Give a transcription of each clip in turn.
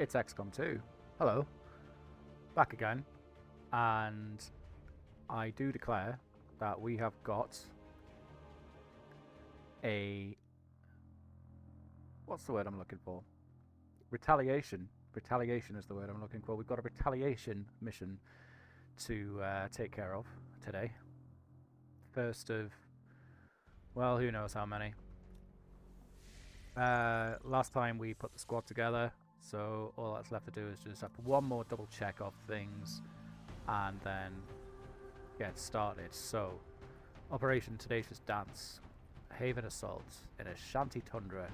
It's XCOM2. Hello. Back again. And I do declare that we have got a... What's the word I'm looking for? Retaliation. Retaliation is the word I'm looking for. We've got a retaliation mission to take care of today. First of... well, who knows how many. Last time we put the squad together, so all that's left to do is just have one more double check of things and then get started. So, Operation Tenacious Dance, Haven Assault in a Shanty Tundra,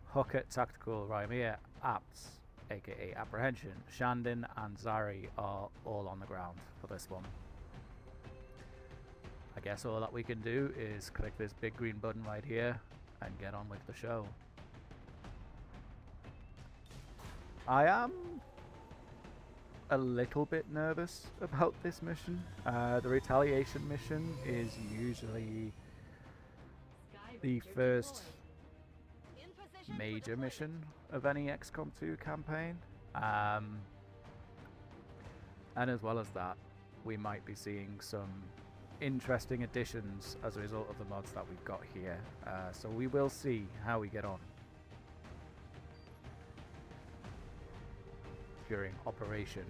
Hooker Tactical Rymir Apts, aka Apprehension, Shandin and Zari are all on the ground for this one. I guess all that we can do is click this big green button right here and get on with the show. I am a little bit nervous about this mission. The retaliation mission is usually the first major mission of any XCOM2 campaign. And as well as that, we might be seeing some interesting additions as a result of the mods that we've got here. So we will see how we get on during Operation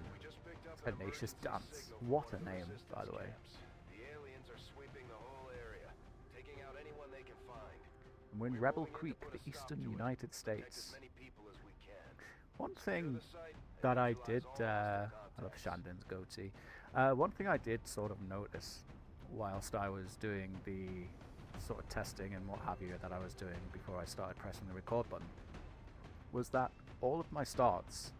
Tenacious Dance. What a name, by the way. The aliens are sweeping the whole area, taking out anyone they can find. And we're in Rebel Creek, the eastern United States. One thing that I did, I love Shandon's goatee. One thing I did sort of notice whilst I was doing the sort of testing and what have you that I was doing before I started pressing the record button was that all of my starts,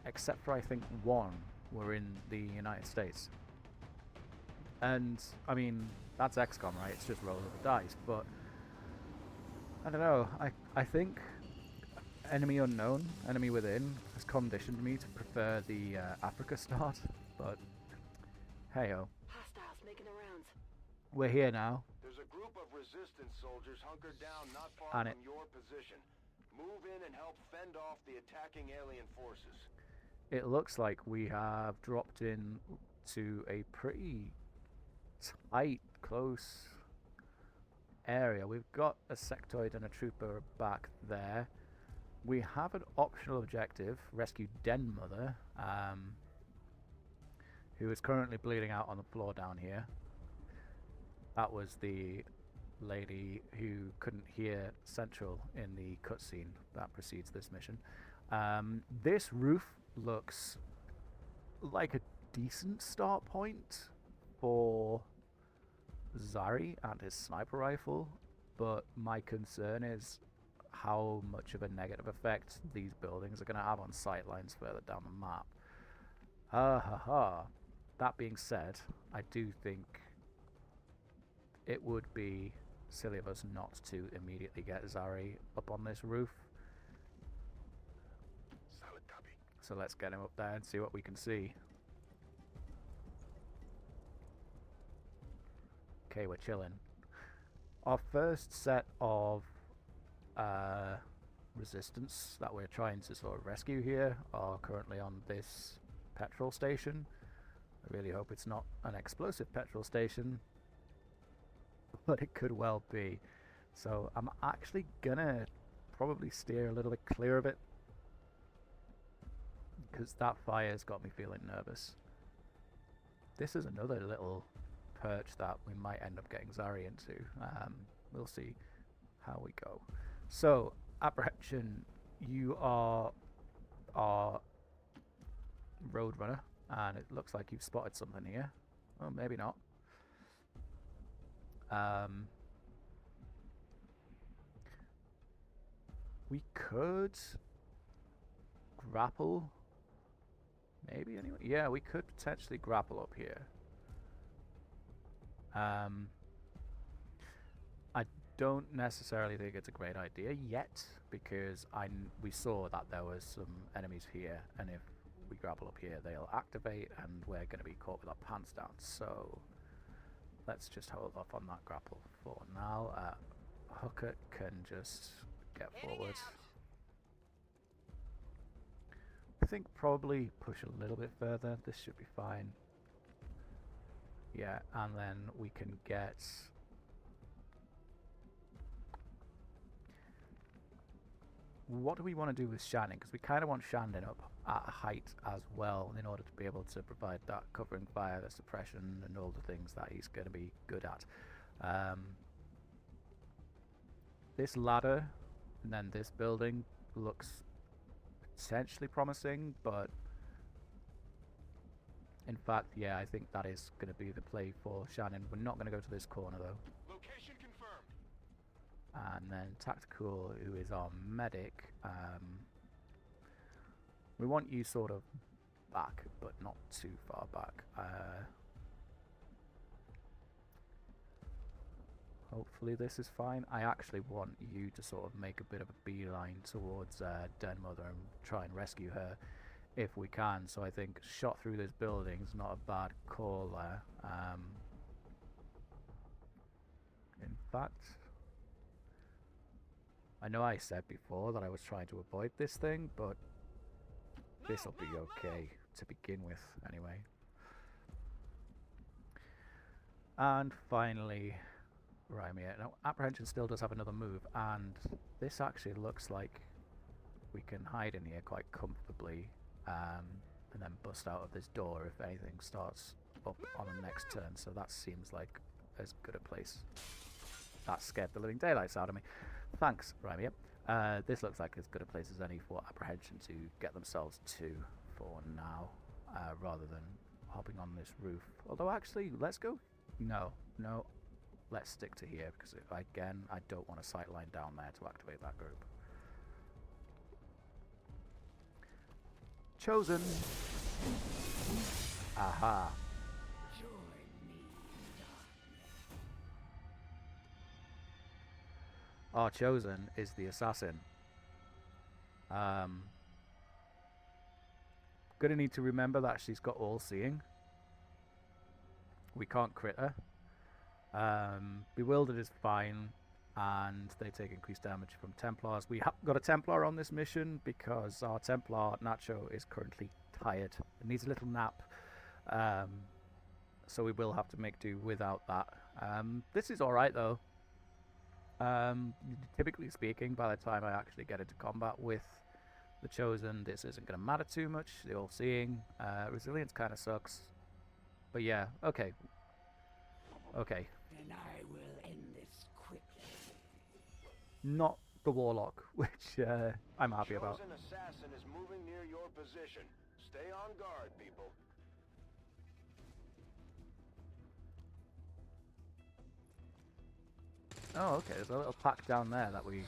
except for I think one, were in the United States. And I mean, that's XCOM, right? It's just roll of the dice, but I don't know. I think Enemy Unknown, Enemy Within has conditioned me to prefer the Africa start, but hey-ho. Hostiles making the rounds. We're here now. There's a group of resistance soldiers hunkered down not far And from your position. Move in and help fend off the attacking alien forces. It looks like we have dropped in to a pretty tight, close area. We've got a sectoid and a trooper back there. We have an optional objective, rescue Den Mother, who is currently bleeding out on the floor down here. That was the lady who couldn't hear Central in the cutscene that precedes this mission. This roof looks like a decent start point for Zari and his sniper rifle, but my concern is how much of a negative effect these buildings are going to have on sightlines further down the map. That being said, I do think it would be silly of us not to immediately get Zari up on this roof. Solid copy. So let's get him up there and see what we can see. Okay, we're chilling. Our first set of resistance that we're trying to sort of rescue here are currently on this petrol station. I really hope it's not an explosive petrol station, but it could well be. So I'm actually gonna probably steer a little bit clear of it, because that fire's got me feeling nervous. This is another little perch that we might end up getting Zari into. We'll see how we go. So, Apprehension, you are our roadrunner, and it looks like you've spotted something here. Oh, maybe not. We could grapple. Maybe anyway. Yeah, we could potentially grapple up here. I don't necessarily think it's a great idea yet, because we saw that there was some enemies here, and if we grapple up here, they'll activate, and we're going to be caught with our pants down. So let's just hold off on that grapple for now. Hooker can just get forward. I think probably push a little bit further. This should be fine. Yeah, and then we can get... What do we want to do with Shannon? Because we kind of want Shannon up at a height as well in order to be able to provide that covering fire, the suppression, and all the things that he's going to be good at. This ladder and then this building looks potentially promising, but in fact, yeah, I think that is going to be the play for Shannon. We're not going to go to this corner though. Location confirmed. And then Tactical, who is our medic, we want you sort of back, but not too far back. Hopefully this is fine. I actually want you to sort of make a bit of a beeline towards Den Mother and try and rescue her if we can. So I think shot through this building is not a bad call there. In fact, I know I said before that I was trying to avoid this thing, but this will be okay to begin with anyway. And finally, Rymir. Now, Apprehension still does have another move, and this actually looks like we can hide in here quite comfortably, and then bust out of this door if anything starts up on the next turn. So that seems like as good a place. That scared the living daylights out of me. Thanks, Rymir. This looks like as good a place as any for Apprehension to get themselves to for now, rather than hopping on this roof. Although actually, let's go. No. Let's stick to here, because again, I don't want a sight line down there to activate that group. Chosen. Aha. Our Chosen is the assassin. Gonna need to remember that she's got all seeing. We can't crit her. Bewildered is fine, and they take increased damage from Templars. We have got a Templar on this mission because our Templar, Nacho, is currently tired. It needs a little nap, so we will have to make do without that. This is alright though. Typically speaking, by the time I actually get into combat with the Chosen, this isn't going to matter too much. The all-seeing, resilience kind of sucks, but yeah, okay. And I will end this quickly. Not the Warlock, which I'm happy about. Chosen assassin is moving near your position. Stay on guard, people. Oh, okay, there's a little pack down there that we've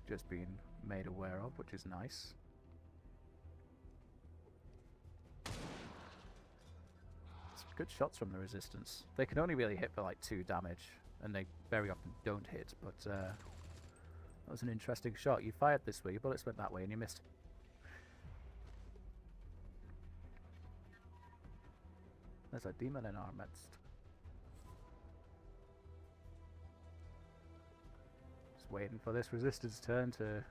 just been made aware of, which is nice. Good shots from the Resistance. They can only really hit for like 2 damage, and they very often don't hit, but that was an interesting shot. You fired this way, your bullets went that way, and you missed. There's a demon in our midst. Just waiting for this Resistance turn to...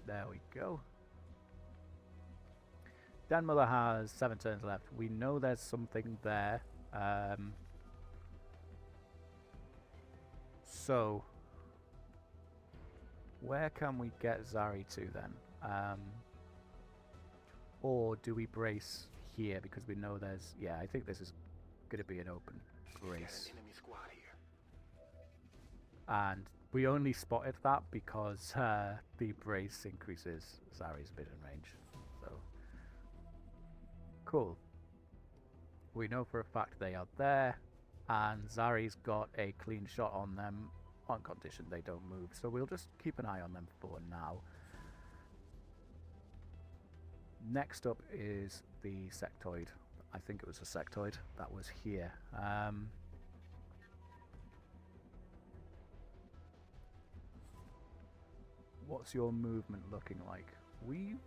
There we go. Den Mother has 7 turns left. We know there's something there. So, where can we get Zari to then? Or do we brace here because we know there's... Yeah, I think this is going to be an open brace. Enemy squad here. And we only spotted that because the brace increases Zari's vision range. So, cool. We know for a fact they are there, and Zari's got a clean shot on them on condition they don't move. So we'll just keep an eye on them for now. Next up is the sectoid. I think it was a sectoid that was here. What's your movement looking like? Well,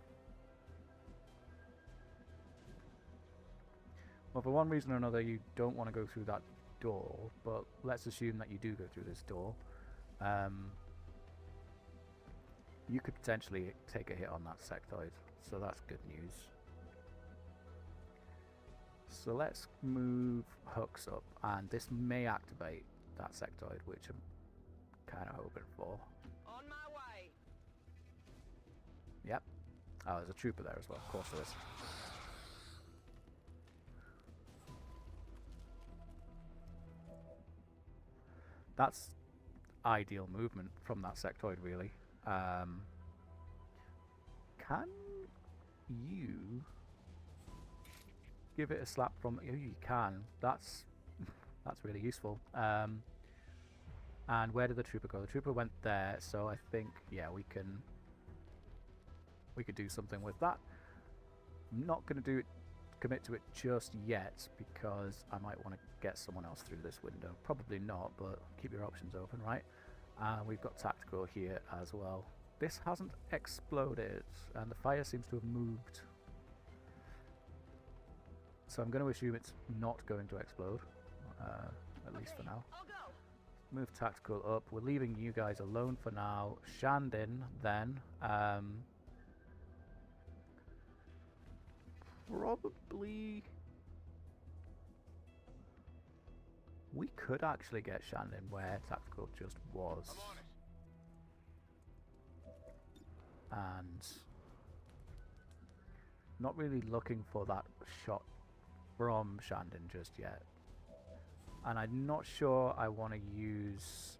for one reason or another, you don't want to go through that door, but let's assume that you do go through this door. You could potentially take a hit on that sectoid, so that's good news. So let's move hooks up, and this may activate that sectoid, which I'm kind of hoping for. On my way. Yep. Oh, there's a trooper there as well. Of course there is. That's ideal movement from that sectoid, really. Can you give it a slap from... Oh, you can. That's really useful. And where did the trooper go? The trooper went there, so I think, yeah, we could do something with that. I'm not going to commit to it just yet, because I might want to get someone else through this window. Probably not, but keep your options open, right? And we've got tactical here as well. This hasn't exploded, and the fire seems to have moved. So I'm going to assume it's not going to explode, at least for now. I'll go. Move tactical up. We're leaving you guys alone for now. Shandin, then. Probably... We could actually get Shandin where tactical just was. And not really looking for that shot from Shandin just yet. And I'm not sure I want to use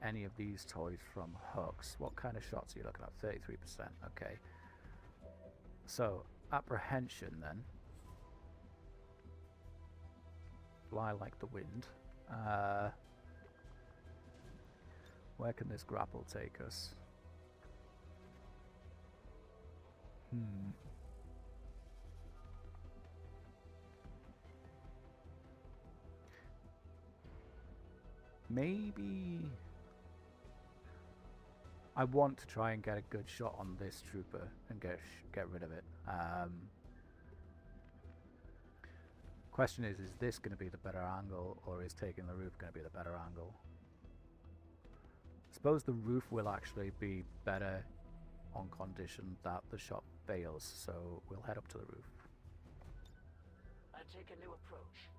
any of these toys from hooks. What kind of shots are you looking at? 33%. Okay. So, apprehension then. Fly like the wind. Where can this grapple take us? Maybe I want to try and get a good shot on this trooper and get rid of it. Question is this going to be the better angle, or is taking the roof going to be the better angle? I suppose the roof will actually be better on condition that the shot fails, so we'll head up to the roof. I take a new approach.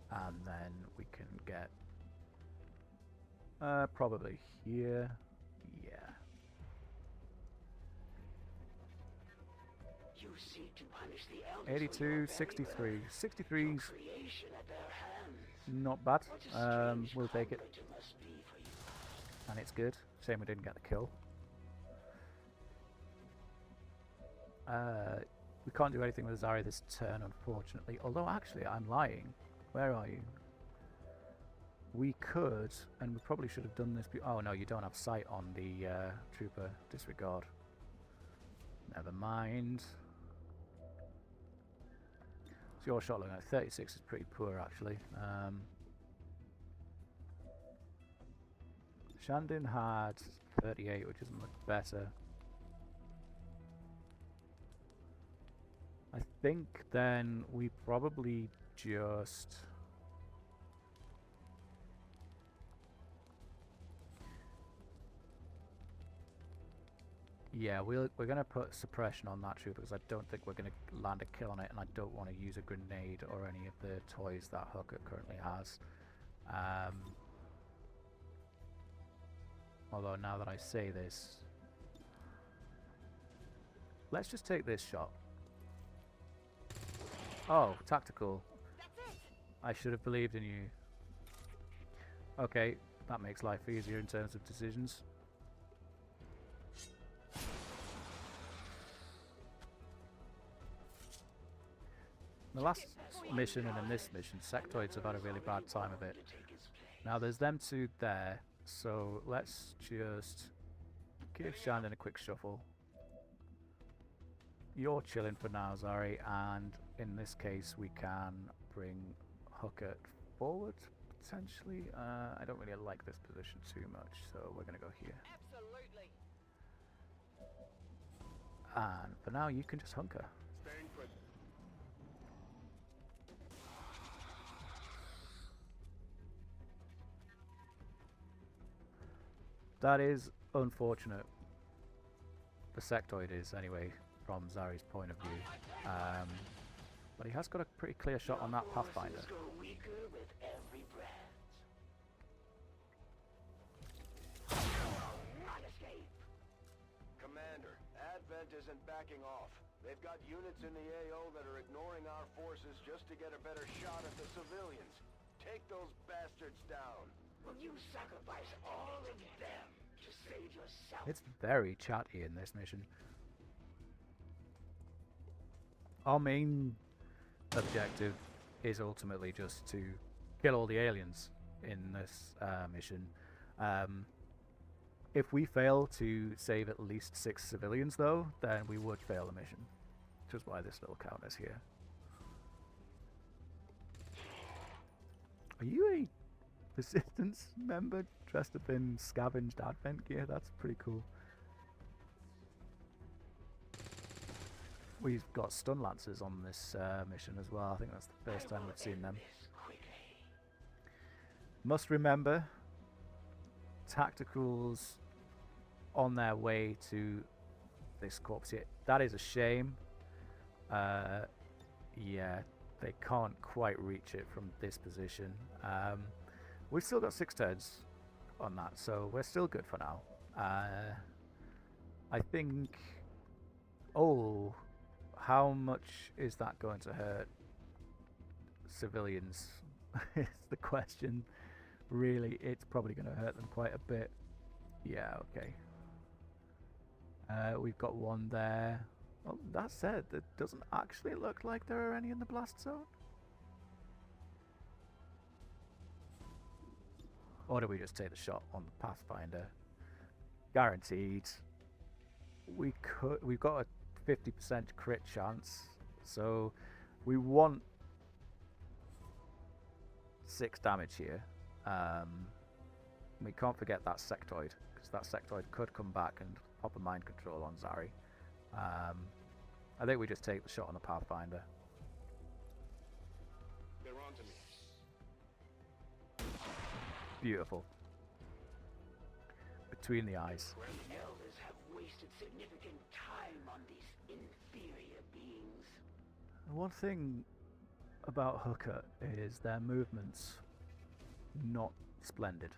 And then we can get probably here. Yeah. You seek to punish the elders 82, 63. 63's creation at their hands. not bad. What a strange We'll take it. conflict must be for you. And it's good. Shame we didn't get the kill. We can't do anything with Zari this turn, unfortunately. Although, actually, I'm lying. Where are you? We could, and we probably should have done this. Oh no, you don't have sight on the trooper. Disregard. Never mind. So your shot looking at 36 is pretty poor, actually. Shandin had 38, which is much better. I think then we probably just... Yeah, we're going to put suppression on that trooper because I don't think we're going to land a kill on it, and I don't want to use a grenade or any of the toys that Hooker currently has. Although now that I say this, let's just take this shot. Oh, tactical. That's it. I should have believed in you. Okay, that makes life easier in terms of decisions. The last mission and in this mission, sectoids have had a really bad time of it. Now there's them two there, so let's just give Shandon a quick shuffle. You're chilling for now, Zari, and in this case we can bring Hooker forward, potentially. I don't really like this position too much, so we're going to go here. Absolutely. And for now you can just hunker. Staying put. That is unfortunate. the sectoid is anyway, from Zari's point of view. But he has got a pretty clear shot on that Pathfinder. Grow weaker with every breath. On escape. Commander, Advent isn't backing off. They've got units in the AO that are ignoring our forces just to get a better shot at the civilians. Take those bastards down. Will you sacrifice all of them to save yourself? It's very chatty in this mission. Our main objective is ultimately just to kill all the aliens in this mission. If we fail to save at least 6 civilians though, then we would fail the mission. Which is why this little counter's here. Are you a Resistance member dressed up in scavenged Advent gear? That's pretty cool. We've got stun lancers on this mission as well. I think that's the first time we've seen them. Must remember, tacticals on their way to this corpse here. That is a shame. Yeah, they can't quite reach it from this position. We've still got 6 turns on that, so we're still good for now. I think... Oh, how much is that going to hurt civilians? Is the question. Really, it's probably going to hurt them quite a bit. Yeah, okay. We've got one there. Well, that said, it doesn't actually look like there are any in the blast zone. Or do we just take the shot on the Pathfinder? Guaranteed. We've got a 50% crit chance, so we want 6 damage here. We can't forget that sectoid, because that sectoid could come back and pop a mind control on Zari. I think we just take the shot on the Pathfinder. They're on to me. Beautiful. Between the eyes. The elders have wasted significant time on these inferior beings. One thing about Hooker is their movements not splendid.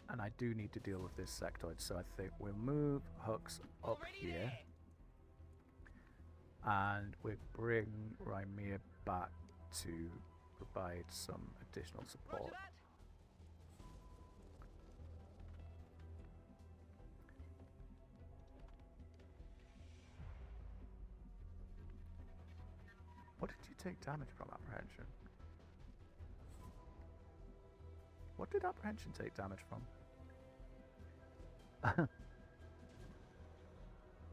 And I do need to deal with this sectoid, so I think we'll move Hooks up here. And we bring Rymir back to provide some additional support. What did you take damage from, Apprehension? What did Apprehension take damage from?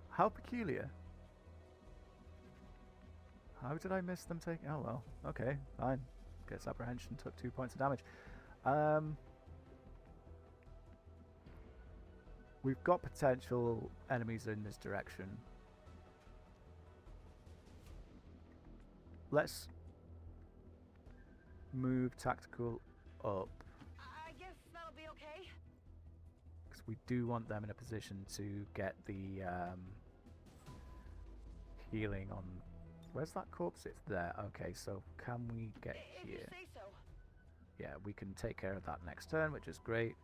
How peculiar. How did I miss them taking... Oh well, okay, fine. Guess Apprehension took 2 points of damage. We've got potential enemies in this direction. Let's move tactical up. I guess that'll be okay. Because we do want them in a position to get the healing on... Where's that corpse? It's there. Okay, so can we get If here? you say so. Yeah, we can take care of that next turn, which is great.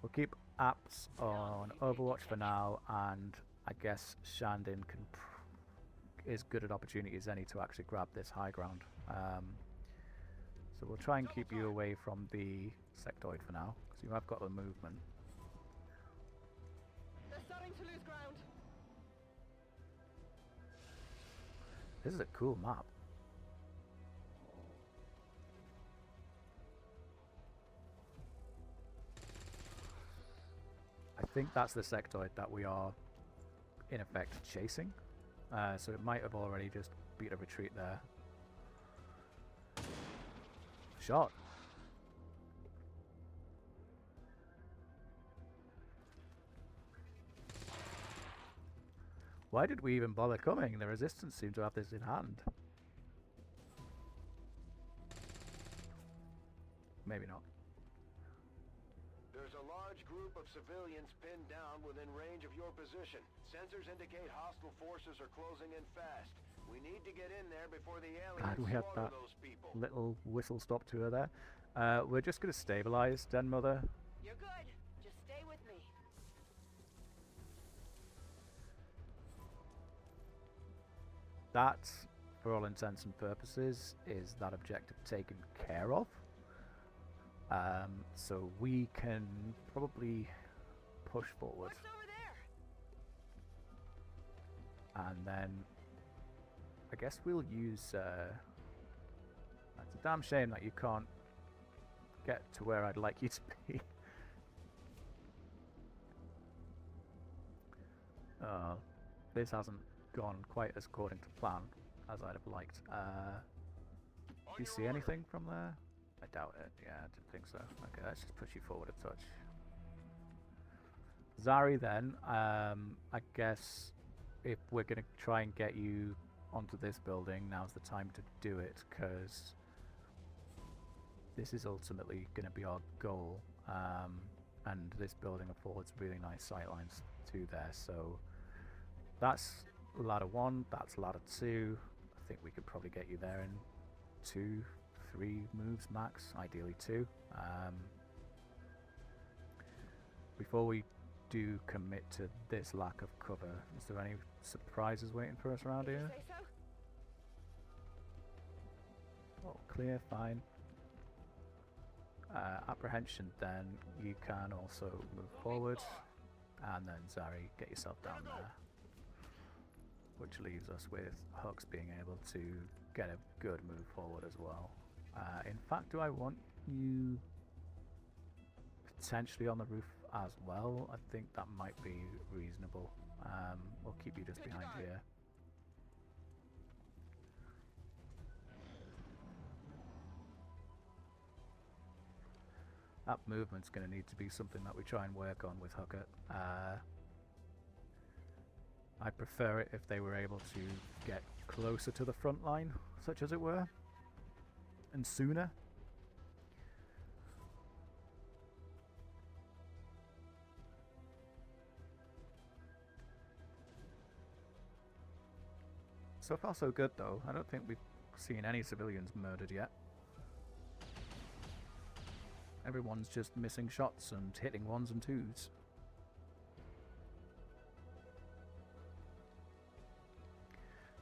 We'll keep apps on Overwatch for now, and I guess Shandin is good at opportunity as any to actually grab this high ground. So we'll try and keep you away from the sectoid for now, because you have got the movement. They're starting to lose ground. This is a cool map. I think that's the sectoid that we are, in effect, chasing. So it might have already just beat a retreat there. Shot. Why did we even bother coming? The resistance seemed to have this in hand. Maybe not. There's a large group of civilians pinned down within range of your position. Sensors indicate hostile forces are closing in fast. We need to get in there before the aliens We had slaughter that those people. little whistle stop to her there. We're just going to stabilize, Den Mother. You're good. Just stay with me. That, for all intents and purposes, is that objective taken care of. So we can probably push forward. What's over there? And then I guess we'll use it's a damn shame that you can't get to where I'd like you to be. This hasn't gone quite as according to plan as I'd have liked. Do you see anything from there? I doubt it. Yeah, I didn't think so. Okay, let's just push you forward a touch. Zari then, I guess if we're going to try and get you onto this building, now's the time to do it, because this is ultimately going to be our goal, and this building affords really nice sightlines to there, so that's ladder 1, that's ladder 2. I think we could probably get you there in 2-3 moves max, ideally 2. Before we do commit to this lack of cover, is there any surprises waiting for us around here? Say so? Oh, clear, fine. Apprehension, then you can also move forward, and then Zari, get yourself down there, which leaves us with Hux being able to get a good move forward as well. In fact, do I want you potentially on the roof as well? I think that might be reasonable. We'll keep you just behind here. That movement's going to need to be something that we try and work on with Huckett. I'd prefer it if they were able to get closer to the front line, such as it were, and sooner. So far so good though. I don't think we've seen any civilians murdered yet. Everyone's just missing shots and hitting 1s and 2s.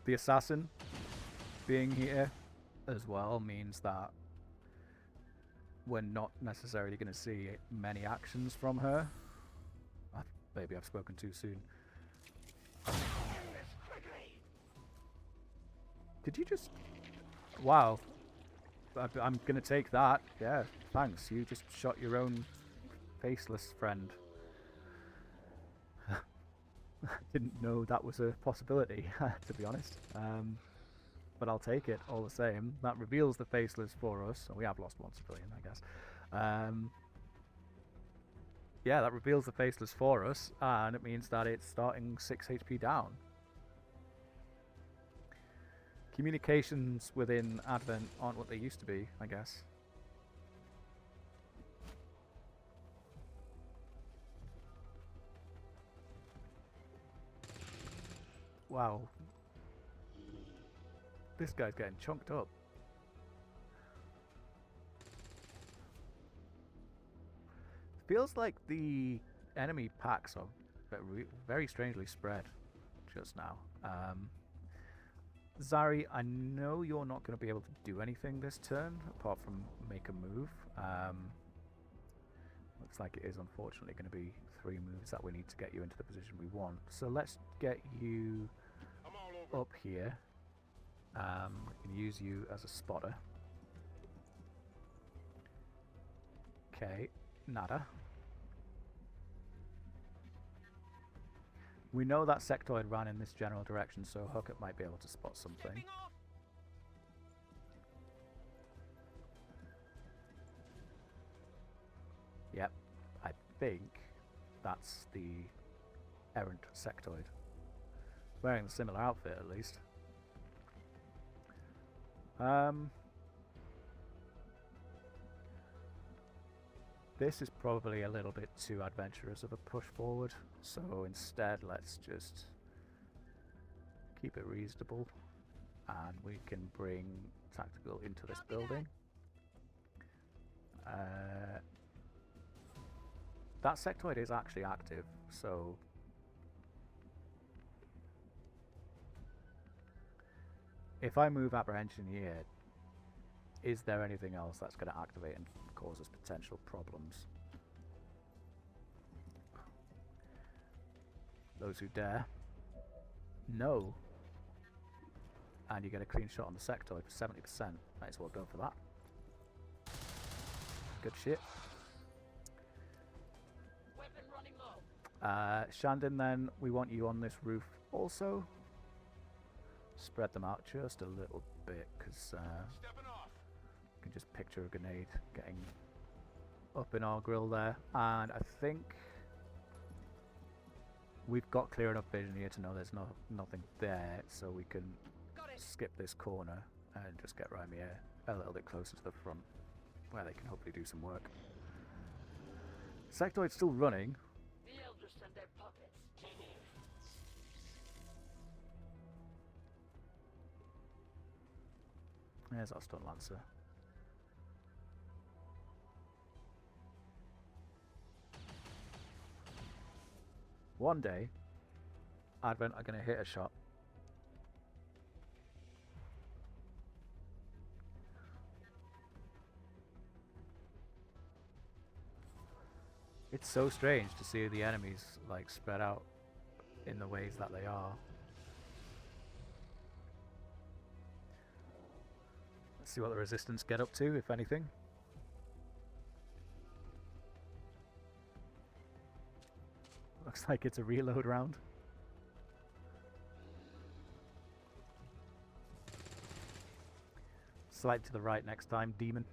The assassin being here as well means that we're not necessarily going to see many actions from her. Maybe I've spoken too soon. Did you just... Wow. I'm going to take that. Yeah, thanks. You just shot your own faceless friend. I didn't know that was a possibility, to be honest. But I'll take it all the same. That reveals the faceless for us. So we have lost 1 civilian, I guess. Yeah, that reveals the faceless for us, and it means that it's starting 6 HP down. Communications within Advent aren't what they used to be, I guess. Wow. This guy's getting chunked up. Feels like the enemy packs are very strangely spread just now. Zari, I know you're not going to be able to do anything this turn, apart from make a move. Looks like it is unfortunately going to be 3 moves that we need to get you into the position we want. So let's get you up here. We can use you as a spotter. Okay, nada. We know that sectoid ran in this general direction, so Huckett might be able to spot something. Yep, I think that's the errant sectoid. Wearing a similar outfit, at least. this is probably a little bit too adventurous of a push forward, so instead let's just keep it reasonable, and we can bring tactical into this building. That sectoid is actually active, so if I move apprehension here, is there anything else that's going to activate and cause us potential problems? Those who dare. No. And you get a clean shot on the sectoid for 70%. Might as well go for that. Good shit. Weapon running low. Shandon, then, we want you on this roof also. Spread them out just a little bit, because you can just picture a grenade getting up in our grill there. And I think we've got clear enough vision here to know there's nothing there, so we can skip this corner and just get right here a little bit closer to the front, where they can hopefully do some work. Sectoid's still running. The elders and their puppets. There's our stun lancer. One day, Advent are going to hit a shot. It's so strange to see the enemies like spread out in the ways that they are. Let's see what the resistance get up to, if anything. Looks like it's a reload round. Slide to the right next time, demon.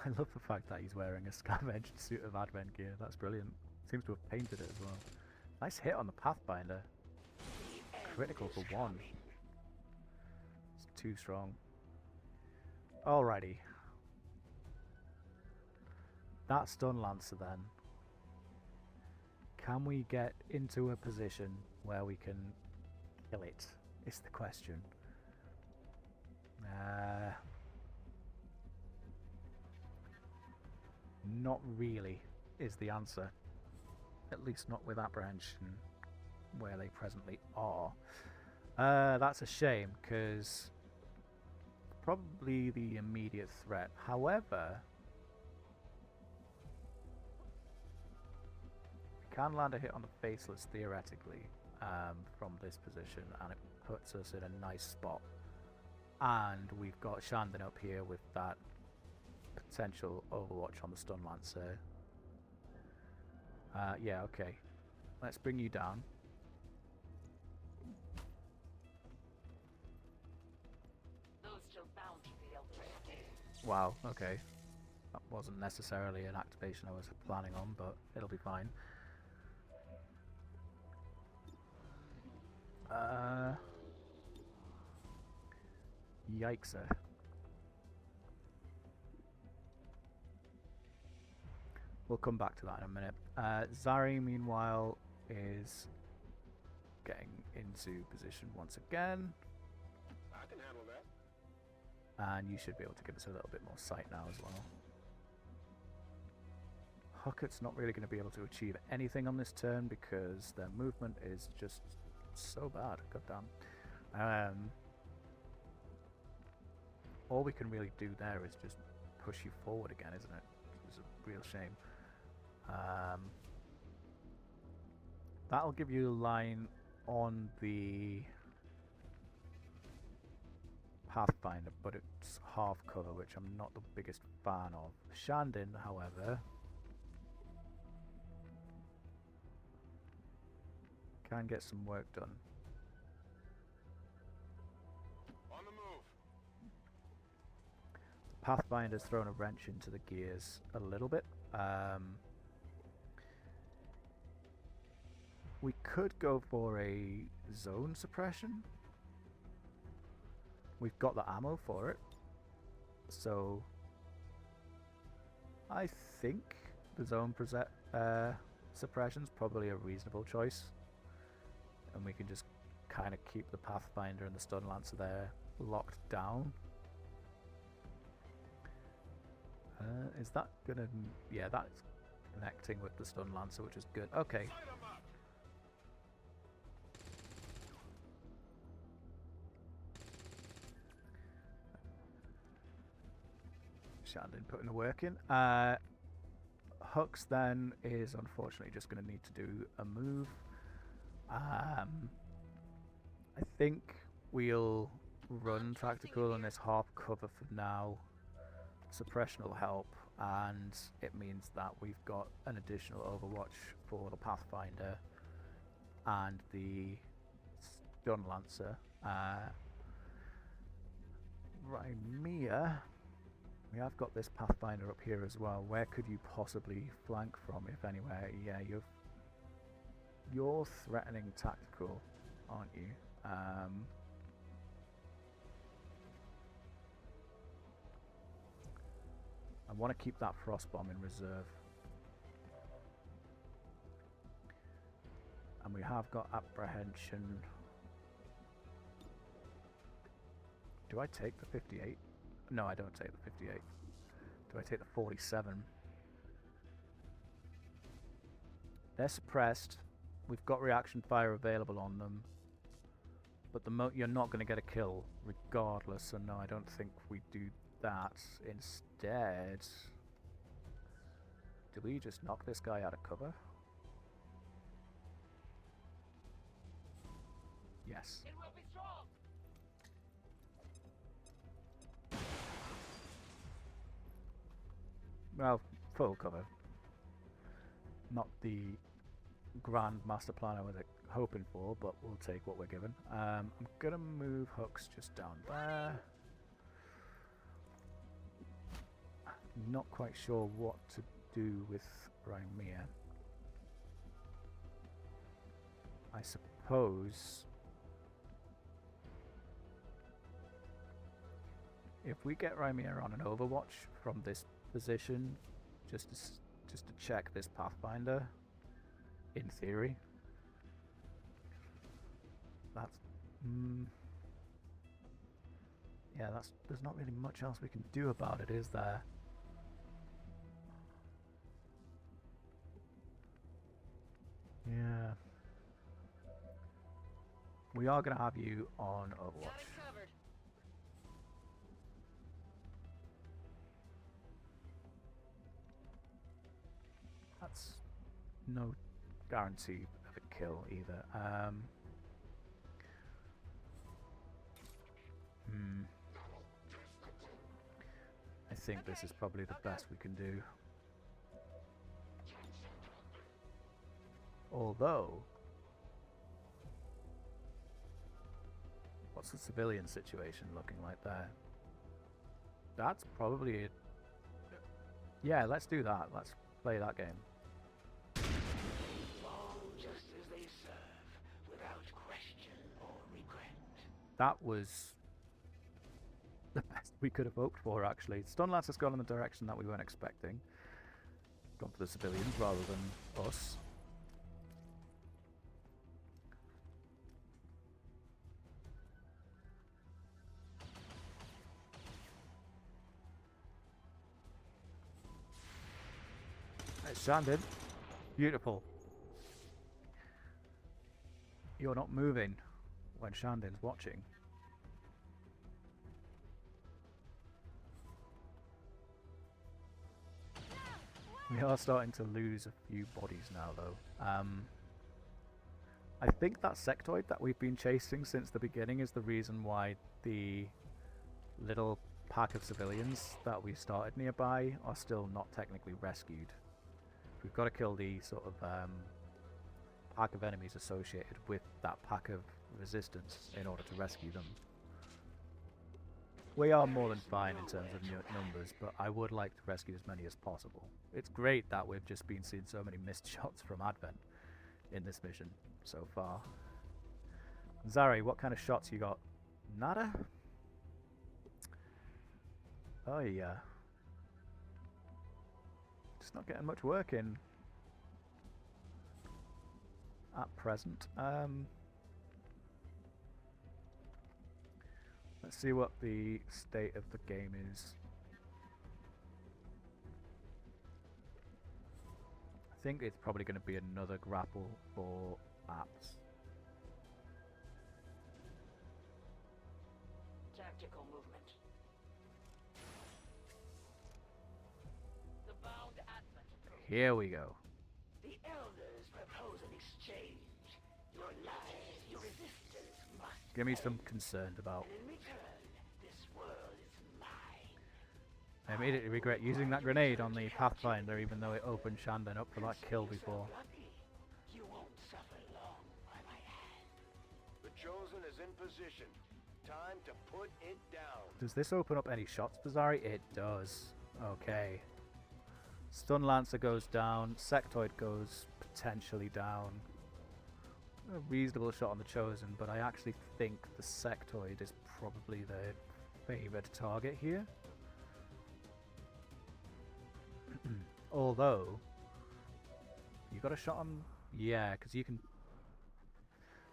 I love the fact that he's wearing a scavenged suit of Advent gear. That's brilliant. Seems to have painted it as well. Nice hit on the Pathfinder. Critical for one. It's too strong. Alrighty. That stun lancer then. Can we get into a position where we can kill it? Is the question. Not really is the answer. At least not with apprehension where they presently are. That's a shame, because probably the immediate threat. However, we can land a hit on the faceless theoretically from this position, and it puts us in a nice spot. And we've got Shandon up here with that potential overwatch on the stun lancer. Yeah, okay. Let's bring you down. Those still bound to the elders. Wow, okay. That wasn't necessarily an activation I was planning on, but it'll be fine. Yikes. We'll come back to that in a minute. Zari, meanwhile, is getting into position once again. I can handle that. And you should be able to give us a little bit more sight now as well. Hucket's not really going to be able to achieve anything on this turn because their movement is just so bad. Goddamn. All we can really do there is just push you forward again, isn't it? It's a real shame. That'll give you a line on the Pathfinder, but it's half cover, which I'm not the biggest fan of. Shandon, however, can get some work done. On the move. Pathfinder's thrown a wrench into the gears a little bit. We could go for a zone suppression. We've got the ammo for it, so I think the zone suppression's probably a reasonable choice. And we can just kind of keep the Pathfinder and the Stun Lancer there locked down. Is that gonna... yeah, that's connecting with the Stun Lancer, which is good. Okay. Shandon putting the work in. Hux then is unfortunately just going to need to do a move. I think we'll run tactical on this half cover for now. Suppression will help, and it means that we've got an additional overwatch for the Pathfinder and the Stun Lancer. Rymia, we have got this Pathfinder up here as well. Where could you possibly flank from, if anywhere? Yeah, you're threatening tactical, aren't you? I want to keep that frost bomb in reserve. And we have got apprehension. Do I take the 58? No, I don't take the 58. Do I take the 47? They're suppressed. We've got reaction fire available on them. But you're not going to get a kill regardless, so no, I don't think we do that. Instead, do we just knock this guy out of cover? Yes. It will be strong. Well, full cover. Not the grand master plan I was hoping for, but we'll take what we're given. I'm gonna move Hooks just down there. Not quite sure what to do with Rymia. I suppose if we get Rymia on an overwatch from this position, just to check this Pathfinder, in theory, that's yeah, there's not really much else we can do about it, is there? Yeah. We are going to have you on Overwatch. Got it covered. That's no guarantee of a kill either. I think this is probably the best we can do. Although, what's the civilian situation looking like there? That's probably it. Yeah, let's do that. Let's play that game. Fall just as they serve, without question or regret. That was the best we could have hoped for, actually. Stunlance has gone in the direction that we weren't expecting. Gone for the civilians rather than us. It's Shandon. Beautiful. You're not moving when Shandon's watching. We are starting to lose a few bodies now, though. I think that sectoid that we've been chasing since the beginning is the reason why the little pack of civilians that we started nearby are still not technically rescued. We've got to kill the sort of pack of enemies associated with that pack of resistance in order to rescue them. We are more than fine in terms of numbers, but I would like to rescue as many as possible. It's great that we've just been seeing so many missed shots from Advent in this mission so far. Zari, what kind of shots you got? Nada? Oh yeah. It's not getting much work in at present. Let's see what the state of the game is. I think it's probably going to be another grapple for apps. Tactical movement. The bound advent. Here we go. The elders propose an exchange. Your lives, your resistance must Give me pay. some concerned about. And in return, this world is mine. I immediately regret using that grenade on the Pathfinder, even though it opened Shandon up for that kill before. Lucky. You won't suffer long by my hand. The Chosen is in position. Time to put it down. Does this open up any shots, Bizarre? It does. Okay. Stun Lancer goes down. Sectoid goes potentially down. A reasonable shot on the Chosen, but I actually think the Sectoid is probably the favoured target here. Although, you got a shot on... Yeah, because you can...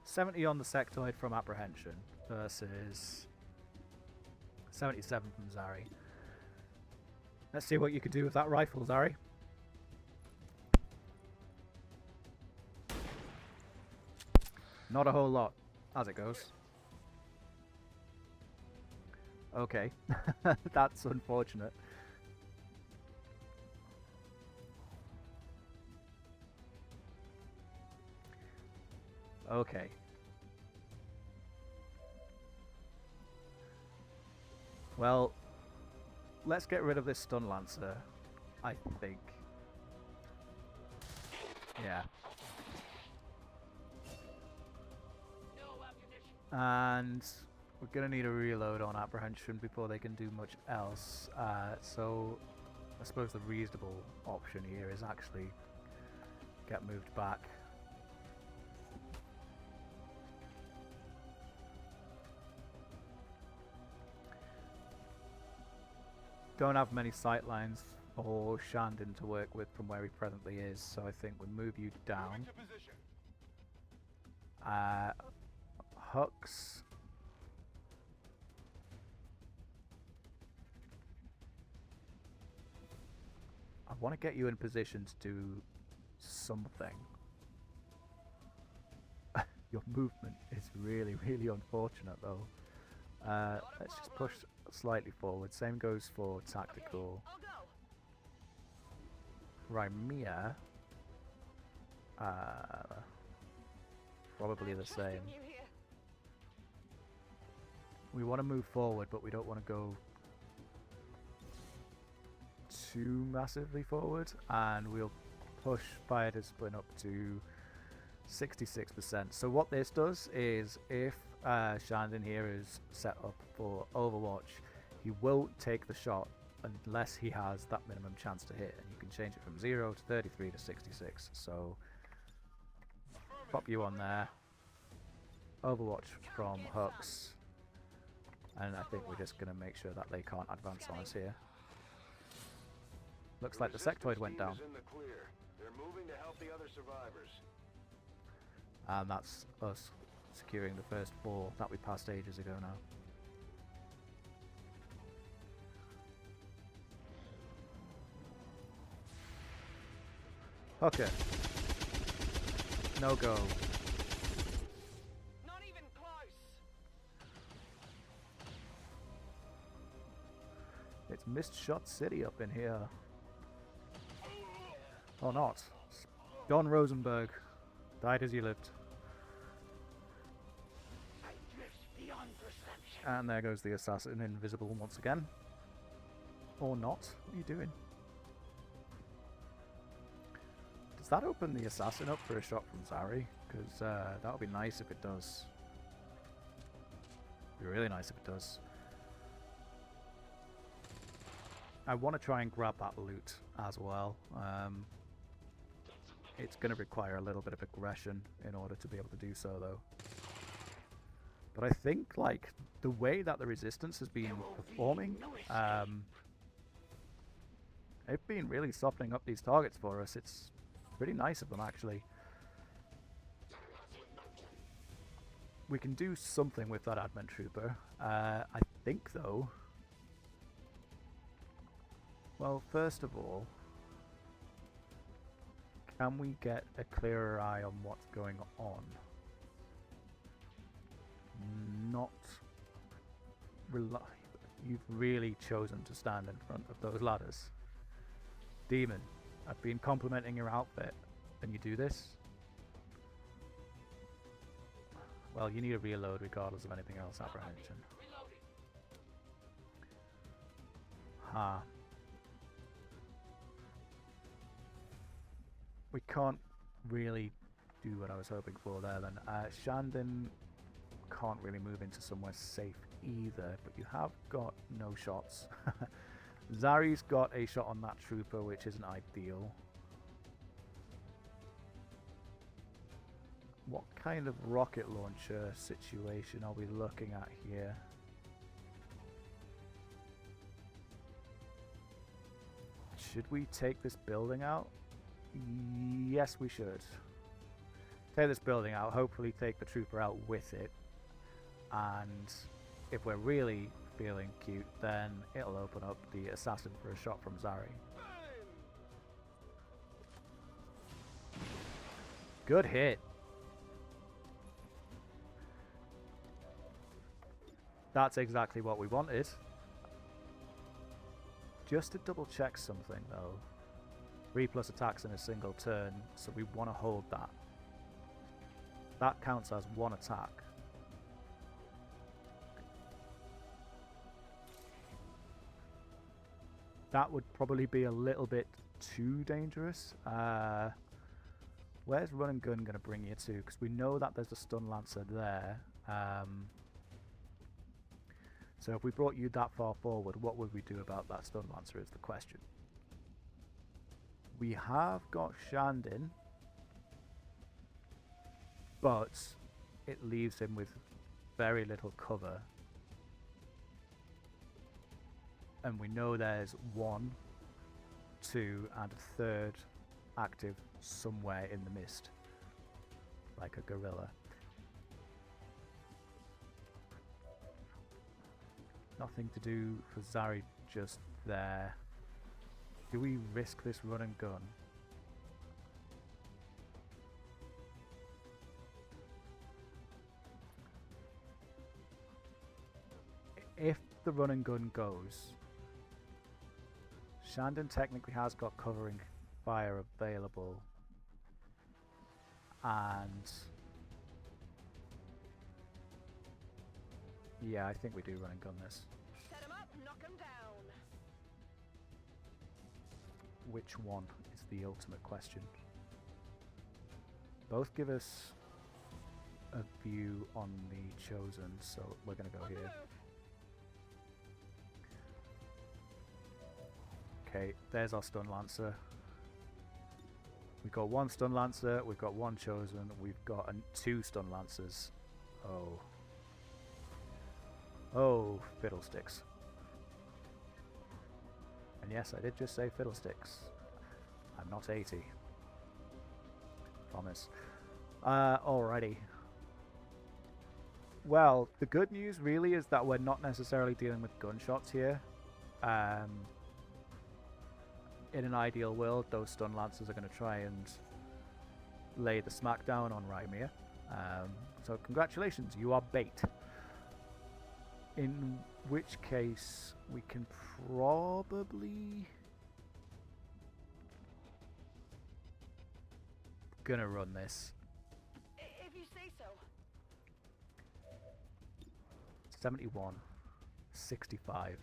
70 on the Sectoid from Apprehension versus 77 from Zari. Let's see what you can do with that rifle, Zari. Not a whole lot, as it goes. Okay, that's unfortunate. Okay. Well, let's get rid of this Stun Lancer, I think. Yeah. And we're going to need a reload on Apprehension before they can do much else. So I suppose the reasonable option here is actually get moved back. Don't have many sightlines for Shandon to work with from where he presently is, so I think we move you down. Hux. I want to get you in position to do something. Your movement is really, really unfortunate though. Let's just push slightly forward. Same goes for tactical. Okay, I'll go. Rymia. Probably the same. Trusting you here. We want to move forward, but we don't want to go too massively forward, and we'll push fire discipline up to 66%. So what this does is, if Shandon here is set up for Overwatch, he won't take the shot unless he has that minimum chance to hit, and you can change it from 0 to 33 to 66. So pop you on there. Overwatch from Hux. And I think we're just going to make sure that they can't advance on us here. Looks like the Sectoid went down. They're moving to help the other survivors. And that's us securing the first 4 that we passed ages ago now. Okay. No go. Not even close. It's Mist Shot City up in here. Or not. Don Rosenberg. Died as you lived. I drift beyond perception. And there goes the assassin, invisible once again. Or not. What are you doing? Does that open the assassin up for a shot from Zari? Because that would be nice if it does. It'd be really nice if it does. I want to try and grab that loot as well. It's going to require a little bit of aggression in order to be able to do so, though. But I think, like, the way that the Resistance has been performing, They've been really softening up these targets for us. It's pretty nice of them, actually. We can do something with that admin trooper. I think, though... Well, first of all... Can we get a clearer eye on what's going on? Not... You've really chosen to stand in front of those ladders. Demon, I've been complimenting your outfit, and you do this? Well, you need a reload regardless of anything else, apprehension. Ha. We can't really do what I was hoping for there then. Shandon can't really move into somewhere safe either, but you have got no shots. Zari's got a shot on that trooper, which isn't ideal. What kind of rocket launcher situation are we looking at here? Should we take this building out? Yes, we should. Take this building out, hopefully take the trooper out with it. And if we're really feeling cute, then it'll open up the assassin for a shot from Zari. Good hit. That's exactly what we wanted. Just to double check something though. 3+ attacks in a single turn, so we want to hold that. That counts as 1 attack. That would probably be a little bit too dangerous. Where's Run and Gun going to bring you to? Because we know that there's a Stun Lancer there. So if we brought you that far forward, what would we do about that Stun Lancer is the question. We have got Shandon, but it leaves him with very little cover. And we know there's 1, 2, and a 3rd active somewhere in the mist, like a gorilla. Nothing to do for Zari just there. Do we risk this run and gun? If the run and gun goes, Shandon technically has got covering fire available, and yeah, I think we do run and gun this. Set him up, knock him down. Which one is the ultimate question? Both give us a view on the chosen, so we're going to go here. Okay, there's our Stun Lancer. We've got 1 Stun Lancer, we've got 1 chosen, we've got 2 Stun Lancers. Oh. Oh, fiddlesticks. And yes, I did just say fiddlesticks. I'm not 80. Promise. Alrighty. Well, the good news really is that we're not necessarily dealing with gunshots here. In an ideal world, those Stun Lancers are going to try and lay the smackdown on Rymir. So congratulations, you are bait. In which case, we can probably... gonna run this. If you say so. 71. 65.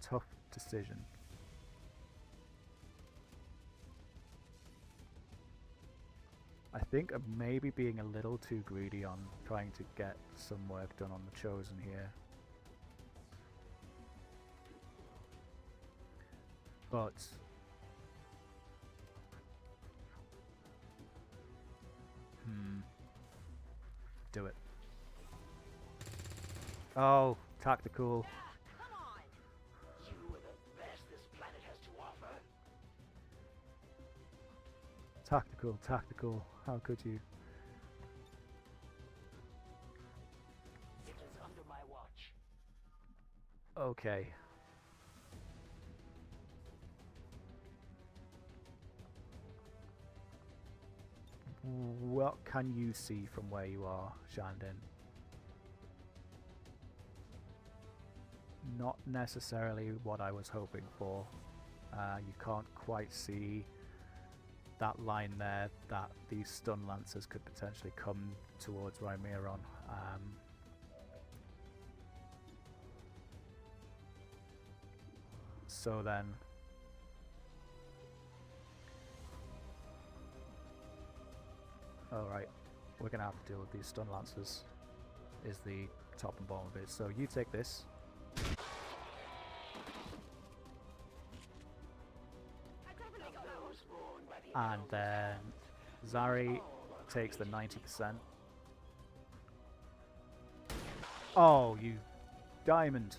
Tough decision. I think I'm maybe being a little too greedy on trying to get some work done on the chosen here. But do it. Oh, tactical. Come on. You are the best this planet has to offer. Tactical, tactical. How could you? It is under my watch. Okay. What can you see from where you are, Shandon? Not necessarily what I was hoping for. You can't quite see that line there that these stun lancers could potentially come towards Rhymeron. So then, alright, we're gonna have to deal with these stun lancers, is the top and bottom of it. So you take this. I definitely got that one. Those born by the And then Zari takes the 90%. Oh, you diamond.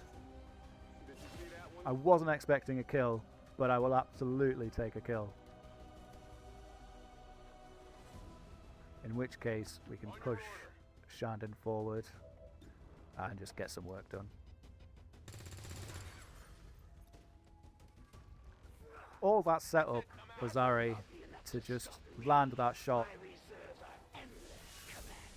I wasn't expecting a kill, but I will absolutely take a kill. In which case, we can push Shandon forward and just get some work done. All that setup for Zari to just land that shot. my reserves are endless, Commander.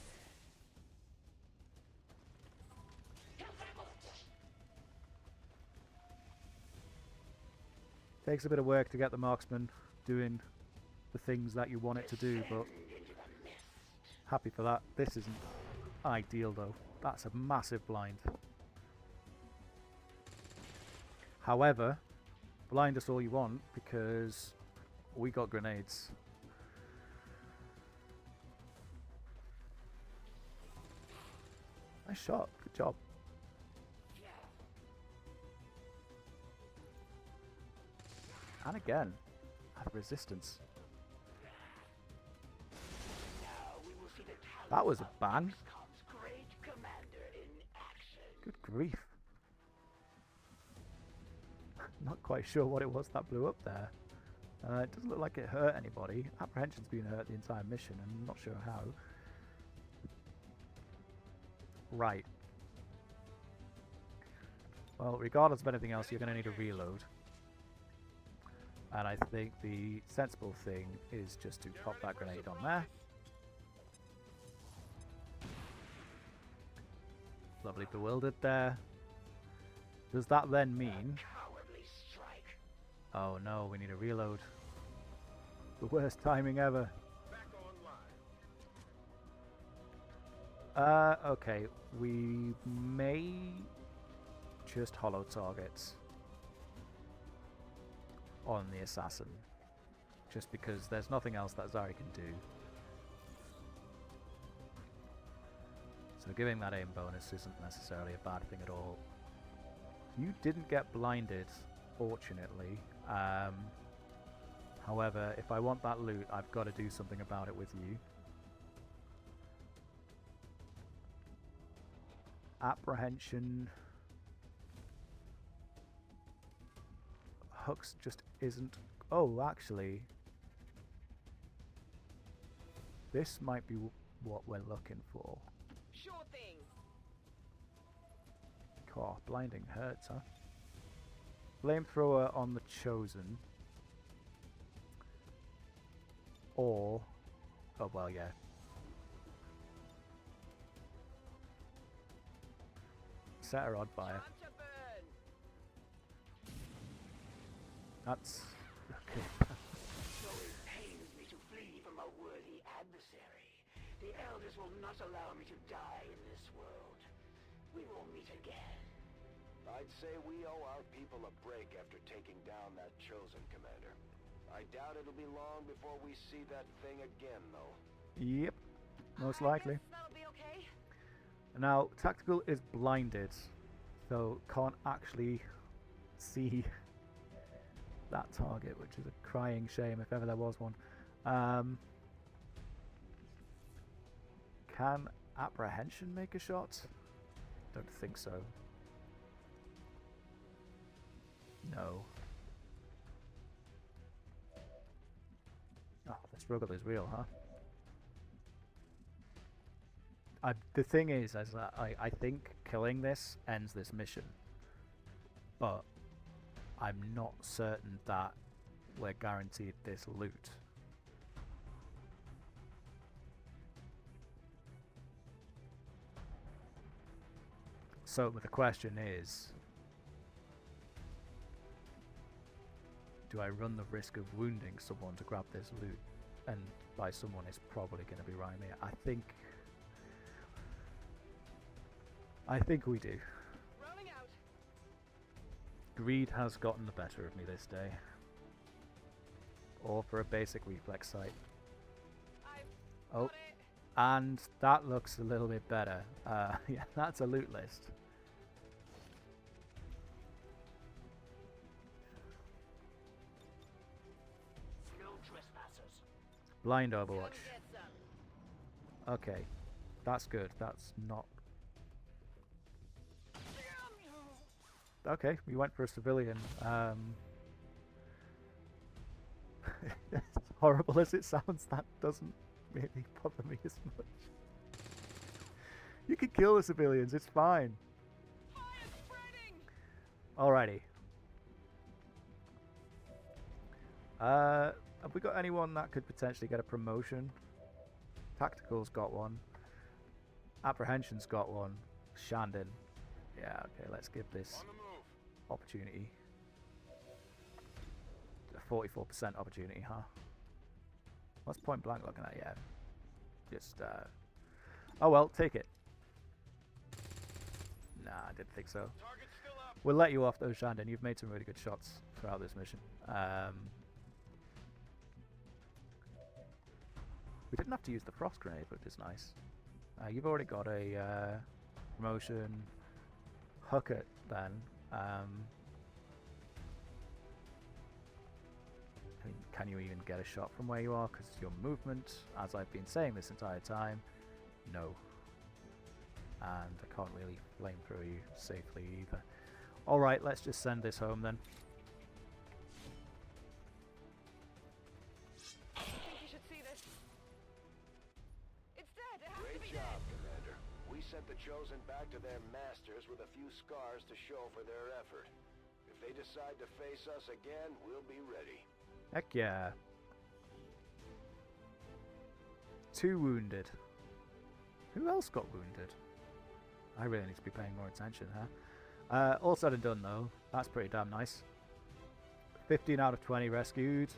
Takes a bit of work to get the marksman doing the things that you want it to do, but happy for that. This isn't ideal though. That's a massive blind. However, blind us all you want because we got grenades. Nice shot. Good job. And again, at resistance. Now we will see the talents That was a of bang. XCOM's great commander in action. Good grief. Not quite sure what it was that blew up there. It doesn't look like it hurt anybody. Apprehension's been hurt the entire mission, and I'm not sure how. Right. Well, regardless of anything else, you're going to need a reload. And I think the sensible thing is just to pop that grenade on there. Lovely bewildered there. Does that then mean... Cowardly strike. Oh no, we need a reload. The worst timing ever. Okay, we may just hollow targets on the assassin, just because there's nothing else that Zari can do. So giving that aim bonus isn't necessarily a bad thing at all. You didn't get blinded, fortunately. However, if I want that loot, I've got to do something about it with you. Apprehension. Hooks just isn't... Oh, actually. This might be what we're looking for. Sure thing. Oh, blinding hurts, huh? Flamethrower on the Chosen. Or... Oh, well, yeah. Set a rod fire. Time to burn. That's... Okay. Though it pains me to flee from a worthy adversary, the elders will not allow me to die in this world. We will meet again. I'd say we owe our people a break after taking down that Chosen, Commander. I doubt it'll be long before we see that thing again, though. Yep. Most I likely. guess that'll be okay. Now, Tactical is blinded, so can't actually see that target, which is a crying shame if ever there was one. Can Apprehension make a shot? Don't think so. No. Oh, the struggle is real, huh? The thing is that I think killing this ends this mission, but I'm not certain that we're guaranteed this loot. So the question is, do I run the risk of wounding someone to grab this loot? And by someone is probably going to be Ryan. I think we do. Rolling out. Greed has gotten the better of me this day. Or for a basic reflex sight. I've Oh, got it. and that looks a little bit better. Yeah, that's a loot list. No trespassers. Blind Come Overwatch. get some. Okay, that's good. That's not... Okay, we went for a civilian. As horrible as it sounds, that doesn't really bother me as much. You can kill the civilians, it's fine. Fire spreading. Alrighty. Have we got anyone that could potentially get a promotion? Tactical's got one. Apprehension's got one. Shandon. Yeah, okay, let's give this On the move. opportunity. A 44% opportunity, huh? What's point blank looking at? Yeah. Just, oh well, take it. Nah, I didn't think so. Target's still up. We'll let you off though, Shandon. You've made some really good shots throughout this mission. We didn't have to use the frost grenade, which is nice. You've already got a promotion. Hook it then. I mean, can you even get a shot from where you are? Because your movement, as I've been saying this entire time, no. And I can't really flamethrower you safely either. Alright, let's just send this home then. I think you should see this. It's dead. It has to Great be job, dead. Commander. We sent the Chosen back to their masters with a few scars to show for their effort. If they decide to face us again, we'll be ready. Heck yeah. 2 wounded. Who else got wounded? I really need to be paying more attention, huh? All said and done though, that's pretty damn nice. 15 out of 20 rescued.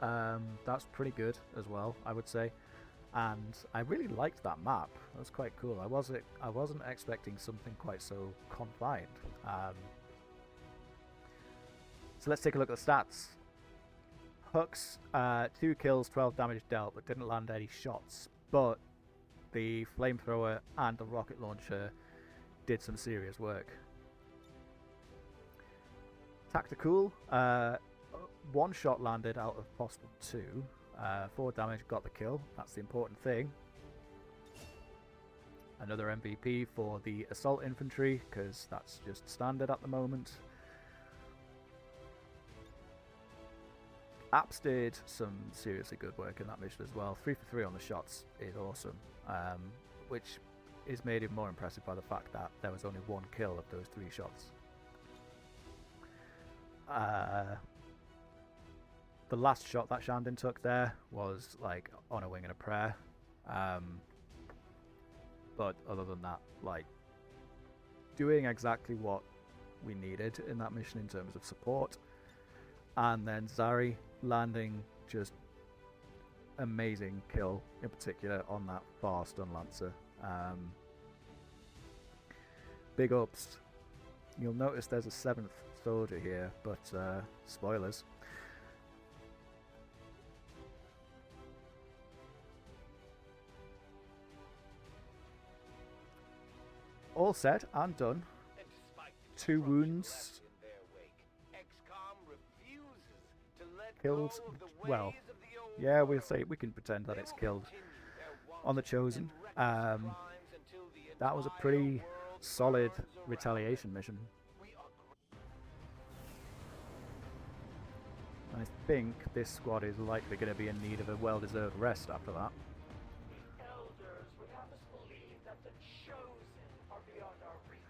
That's pretty good as well, I would say. And I really liked that map. That was quite cool. I wasn't expecting something quite so confined. So let's take a look at the stats. Hooks, 2 kills, 12 damage dealt, but didn't land any shots. But the flamethrower and the rocket launcher did some serious work. Tactical, 1 shot landed out of possible 2. 4 damage, got the kill. That's the important thing. Another MVP for the assault infantry, because that's just standard at the moment. Apps did some seriously good work in that mission as well. 3 for 3 on the shots is awesome, which is made even more impressive by the fact that there was only 1 kill of those 3 shots. The last shot that Shandon took there was like on a wing and a prayer. But other than that, like, doing exactly what we needed in that mission in terms of support. And then Zari landing just amazing kill, in particular on that far stun lancer. Big ups. You'll notice there's a 7th soldier here, but spoilers. All said and done. And despite 2 wounds. left in their wake, XCOM refuses to let Killed, go of the well, ways of the old yeah, we'll world. say we can pretend that it's They will killed continue their on the wanton Chosen. and reckless crimes until the That was a entire pretty world solid retaliation mission. I think this squad is likely going to be in need of a well-deserved rest after that. The elders would have us believe that the chosen are beyond our reach.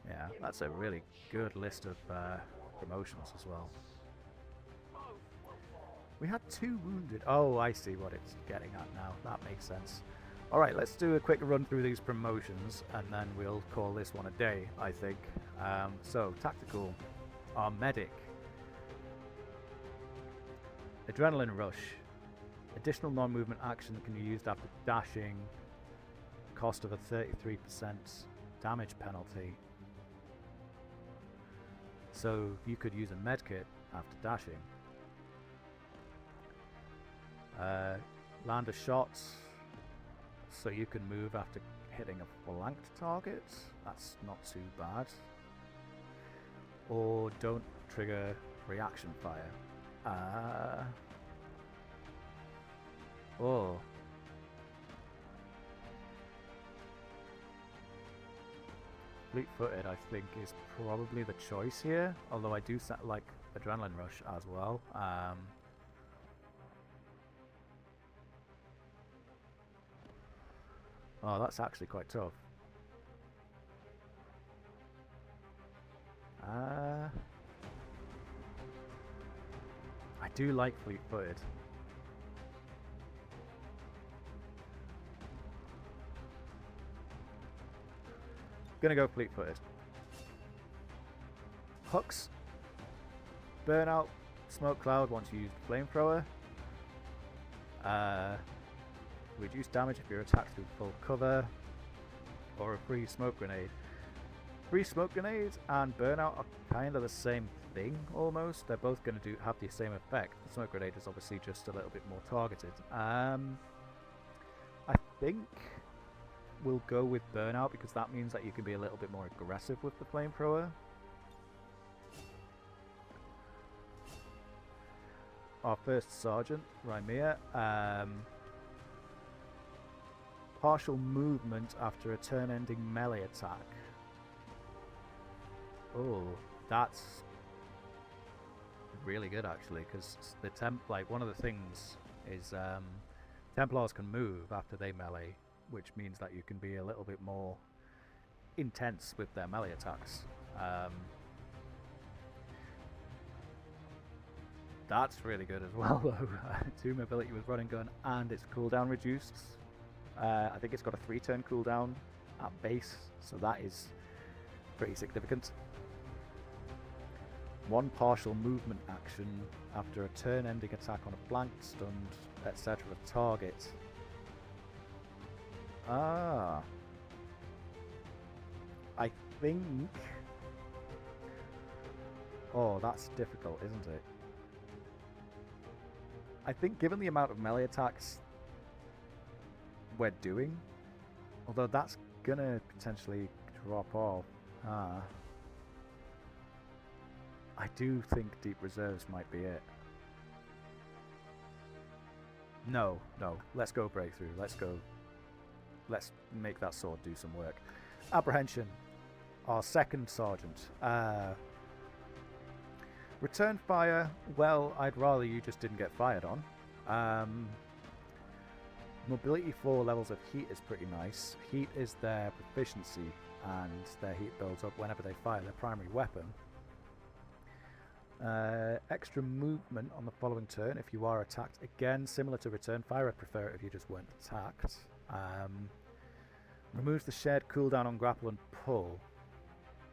Yeah, that's a really good list of promotions as well. We had 2 wounded. Oh, I see what it's getting at now. That makes sense. Alright, let's do a quick run through these promotions and then we'll call this one a day, I think. So, tactical. Our medic. Adrenaline rush. Additional non-movement action that can be used after dashing. Cost of a 33% damage penalty. So you could use a medkit after dashing. Land a shot. So you can move after hitting a flanked target. That's not too bad. Or don't trigger reaction fire. Oh. Fleet-footed, I think, is probably the choice here. Although I do like Adrenaline Rush as well. Oh, that's actually quite tough. I do like fleet-footed. Gonna go fleet-footed. Hooks. Burnout. Smoke cloud once you use flamethrower. Reduce damage if you're attacked through full cover. Or a free smoke grenade. Free smoke grenades and burnout are kind of the same thing almost. They're both going to have the same effect. The smoke grenade is obviously just a little bit more targeted. I think we'll go with burnout because that means that you can be a little bit more aggressive with the flamethrower. Our first sergeant, Rymir. Partial movement after a turn-ending melee attack. Oh, that's really good actually, because the one of the things is Templars can move after they melee, which means that you can be a little bit more intense with their melee attacks. That's really good as well though. 2 mobility with run and gun and its cooldown reduced. I think it's got a 3-turn cooldown at base, so that is pretty significant. 1 partial movement action after a turn-ending attack on a flanked, stunned, etc. target. I think... Oh, that's difficult, isn't it? I think given the amount of melee attacks we're doing, although that's gonna potentially drop off. I do think Deep Reserves might be it. No, let's go Breakthrough. Let's make that sword do some work. Apprehension. Our second sergeant. Return fire. Well, I'd rather you just didn't get fired on. Mobility 4 levels of heat is pretty nice. Heat is their proficiency, and their heat builds up whenever they fire their primary weapon. Extra movement on the following turn if you are attacked. Again, similar to return fire, I'd prefer it if you just weren't attacked. Removes the shared cooldown on grapple and pull.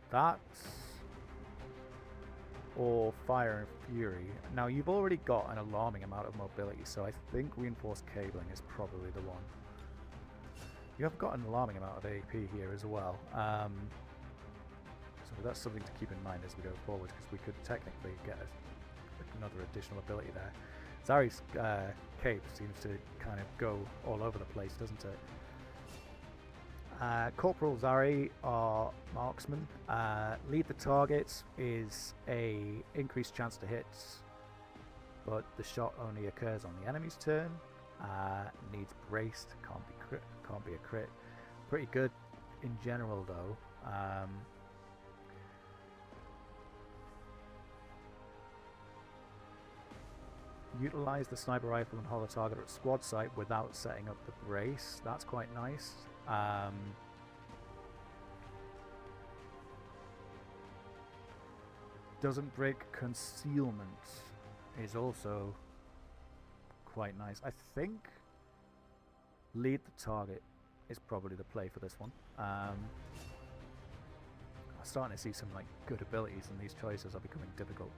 That's... or fire and fury. Now you've already got an alarming amount of mobility, so I think reinforced cabling is probably the one. You have got an alarming amount of AP here as well. So that's something to keep in mind as we go forward, because we could technically get another additional ability there. Zari's cape seems to kind of go all over the place, doesn't it? Corporal Zari, our marksman. Lead the targets is a increased chance to hit, but the shot only occurs on the enemy's turn. Needs braced, can't be a crit. Pretty good in general though. Utilize the sniper rifle and hold the target at squad site without setting up the brace. That's quite nice. Doesn't break concealment is also quite nice. I think lead the target is probably the play for this one. I'm starting to see some like good abilities, and these choices are becoming difficult.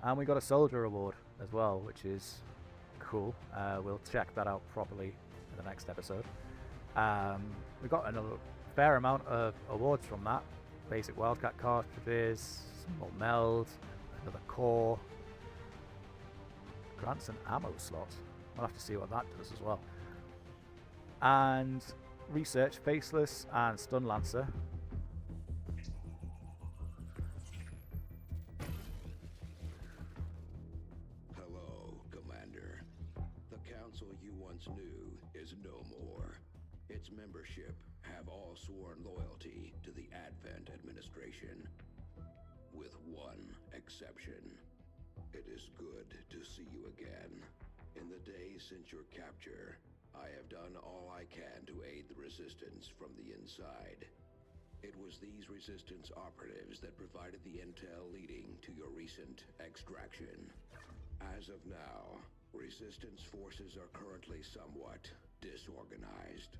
And we got a soldier reward as well, which is cool. We'll check that out properly in the next episode. We got another fair amount of awards from that. Basic Wildcat cartridges, some more meld, another core, grants an ammo slot. We'll have to see what that does as well. And research Faceless and Stun Lancer. Hello, Commander. The council you once knew is no more. Its membership have all sworn loyalty to the Advent administration, with one exception. It is good to see you again. In the days since your capture, I have done all I can to aid the Resistance from the inside. It was these Resistance operatives that provided the intel leading to your recent extraction. As of now, Resistance forces are currently somewhat disorganized.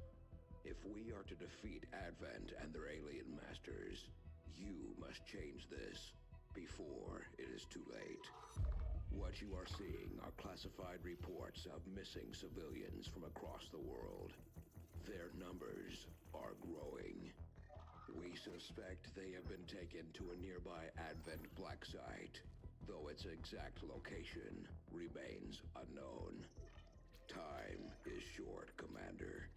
If we are to defeat Advent and their alien masters, you must change this before it is too late. What you are seeing are classified reports of missing civilians from across the world. Their numbers are growing. We suspect they have been taken to a nearby Advent black site, though its exact location remains unknown. Time is short, Commander.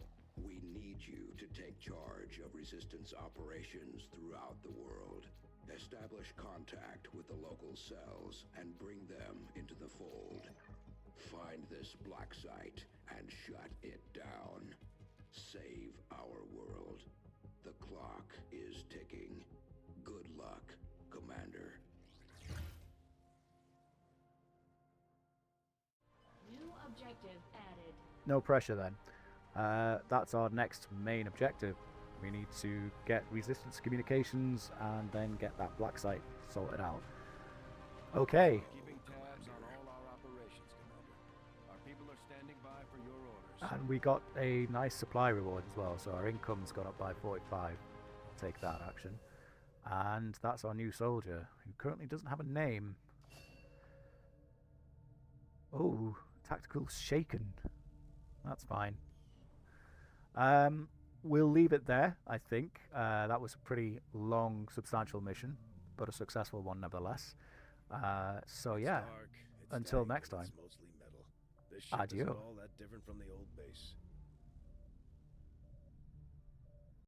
We need you to take charge of Resistance operations throughout the world. Establish contact with the local cells and bring them into the fold. Find this black site and shut it down. Save our world. The clock is ticking. Good luck, Commander. New objective added. No pressure then. That's our next main objective. We need to get Resistance communications and then get that black site sorted out. Okay. Keeping tabs on all our operations, Commander. Our people are standing by for your orders. And we got a nice supply reward as well, so our income's gone up by 45. Take that action. And that's our new soldier, who currently doesn't have a name. Oh, tactical shaken. That's fine. We'll leave it there, I think. That was a pretty long, substantial mission, but a successful one nevertheless. So yeah, until next time. Adieu. Adieu. All that different from the old base.